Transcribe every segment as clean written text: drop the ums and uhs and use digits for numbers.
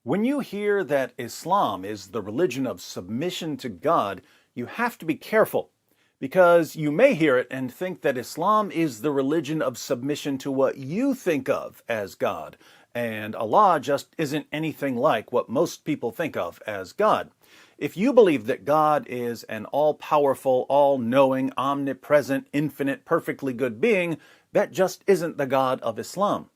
When you hear that Islam is the religion of submission to God, you have to be careful because you may hear it and think that Islam is the religion of submission to what you think of as God, and Allah just isn't anything like what most people think of as God. If you believe that God is an all-powerful, all-knowing, omnipresent, infinite, perfectly good being, that just isn't the God of Islam.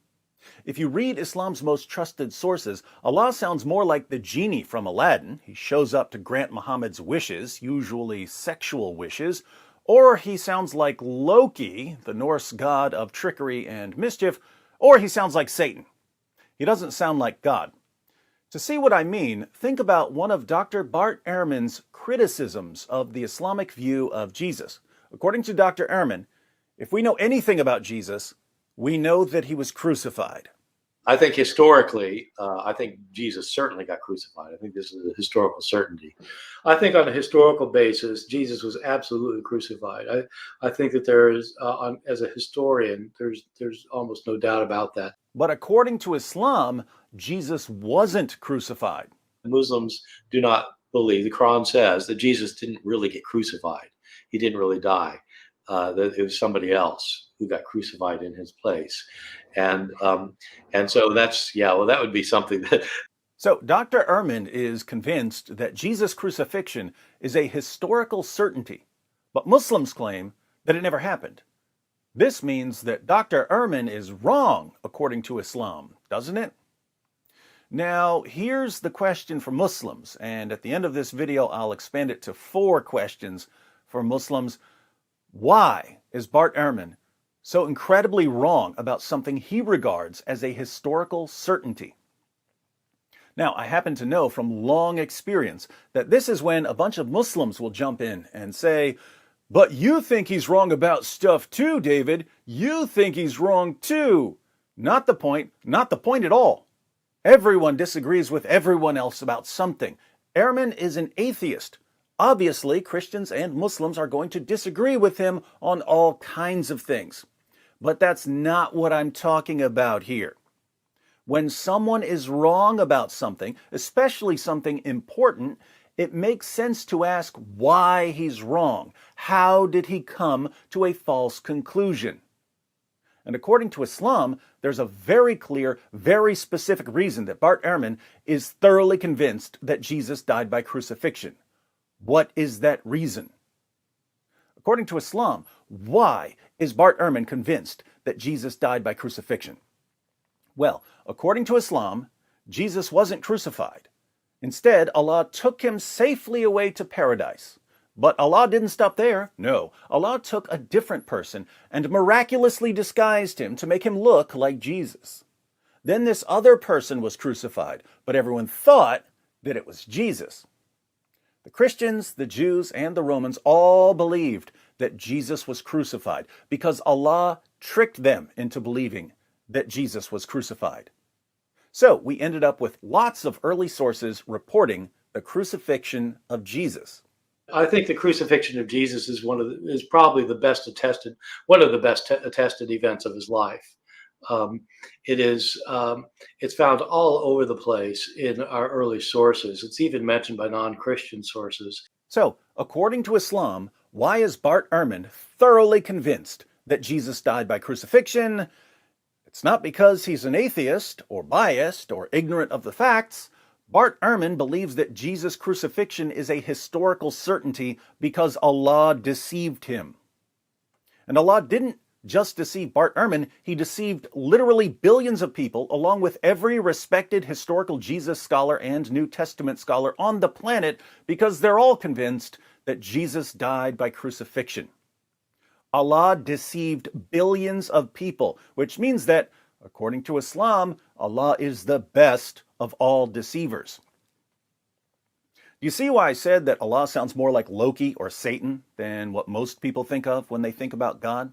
If you read Islam's most trusted sources, Allah sounds more like the genie from Aladdin. He shows up to grant Muhammad's wishes, usually sexual wishes, or he sounds like Loki, the Norse god of trickery and mischief, or he sounds like Satan. He doesn't sound like God. To see what I mean, think about one of Dr. Bart Ehrman's criticisms of the Islamic view of Jesus. According to Dr. Ehrman, if we know anything about Jesus, we know that he was crucified. I think historically, I think Jesus certainly got crucified. I think this is a historical certainty. I think on a historical basis, Jesus was absolutely crucified. I think that there is, as a historian, there's almost no doubt about that. But according to Islam, Jesus wasn't crucified. Muslims do not believe, the Quran says, that Jesus didn't really get crucified. He didn't really die. That it was somebody else who got crucified in his place. And so that's, yeah, well, that would be something that. So Dr. Ehrman is convinced that Jesus' crucifixion is a historical certainty, but Muslims claim that it never happened. This means that Dr. Ehrman is wrong according to Islam, doesn't it? Now, here's the question for Muslims, and at the end of this video, I'll expand it to 4 questions for Muslims. Why is Bart Ehrman so incredibly wrong about something he regards as a historical certainty? Now, I happen to know from long experience that this is when a bunch of Muslims will jump in and say, "But you think he's wrong about stuff too, David. You think he's wrong too." Not the point at all. Everyone disagrees with everyone else about something. Ehrman is an atheist. Obviously, Christians and Muslims are going to disagree with him on all kinds of things. But that's not what I'm talking about here. When someone is wrong about something, especially something important, it makes sense to ask why he's wrong. How did he come to a false conclusion? And according to Islam, there's a very clear, very specific reason that Bart Ehrman is thoroughly convinced that Jesus died by crucifixion. What is that reason? According to Islam, why is Bart Ehrman convinced that Jesus died by crucifixion? Well, according to Islam, Jesus wasn't crucified. Instead, Allah took him safely away to paradise. But Allah didn't stop there. No, Allah took a different person and miraculously disguised him to make him look like Jesus. Then this other person was crucified, but everyone thought that it was Jesus. The Christians, the Jews, and the Romans all believed that Jesus was crucified because Allah tricked them into believing that Jesus was crucified. So we ended up with lots of early sources reporting the crucifixion of Jesus. I think the crucifixion of Jesus is is probably the best attested, one of the best attested events of his life. It's found all over the place in our early sources. It's even mentioned by non-Christian sources. So, according to Islam, why is Bart Ehrman thoroughly convinced that Jesus died by crucifixion? It's not because he's an atheist or biased or ignorant of the facts. Bart Ehrman believes that Jesus' crucifixion is a historical certainty because Allah deceived him. And Allah didn't just deceive Bart Ehrman, he deceived literally billions of people, along with every respected historical Jesus scholar and New Testament scholar on the planet, because they're all convinced that Jesus died by crucifixion. Allah deceived billions of people, which means that, according to Islam, Allah is the best of all deceivers. Do you see why I said that Allah sounds more like Loki or Satan than what most people think of when they think about God?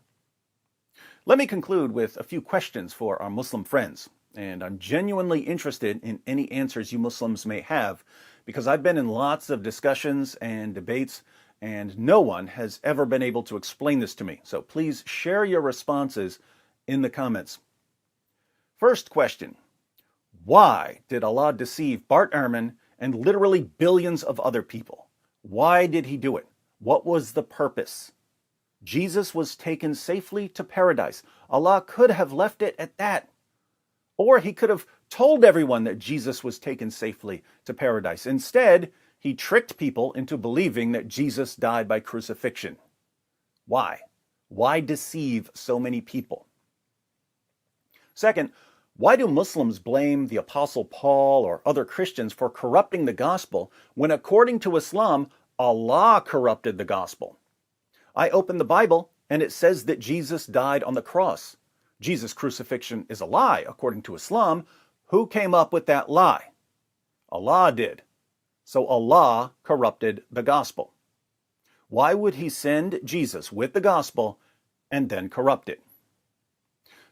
Let me conclude with a few questions for our Muslim friends, and I'm genuinely interested in any answers you Muslims may have, because I've been in lots of discussions and debates, and no one has ever been able to explain this to me. So please share your responses in the comments. First question: Why did Allah deceive Bart Ehrman and literally billions of other people? Why did he do it? What was the purpose? Jesus was taken safely to paradise. Allah could have left it at that. Or he could have told everyone that Jesus was taken safely to paradise. Instead, he tricked people into believing that Jesus died by crucifixion. Why? Why deceive so many people? Second, why do Muslims blame the Apostle Paul or other Christians for corrupting the gospel when, according to Islam, Allah corrupted the gospel? I open the Bible and it says that Jesus died on the cross. Jesus' crucifixion is a lie, according to Islam. Who came up with that lie? Allah did. So Allah corrupted the gospel. Why would he send Jesus with the gospel and then corrupt it?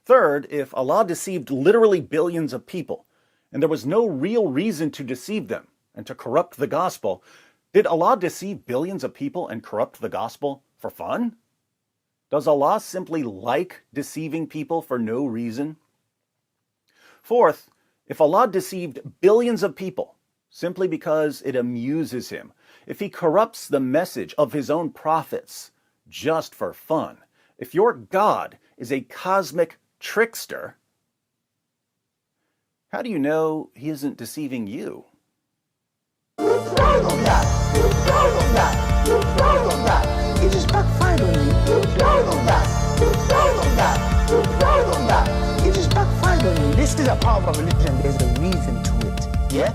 Third, if Allah deceived literally billions of people, and there was no real reason to deceive them and to corrupt the gospel, did Allah deceive billions of people and corrupt the gospel for fun? Does Allah simply like deceiving people for no reason? Fourth, if Allah deceived billions of people simply because it amuses him, if he corrupts the message of his own prophets just for fun, if your God is a cosmic trickster, how do you know he isn't deceiving you? It just backfired on me. It just backfired on me. This is a part of a religion. There's a reason to it. Yeah?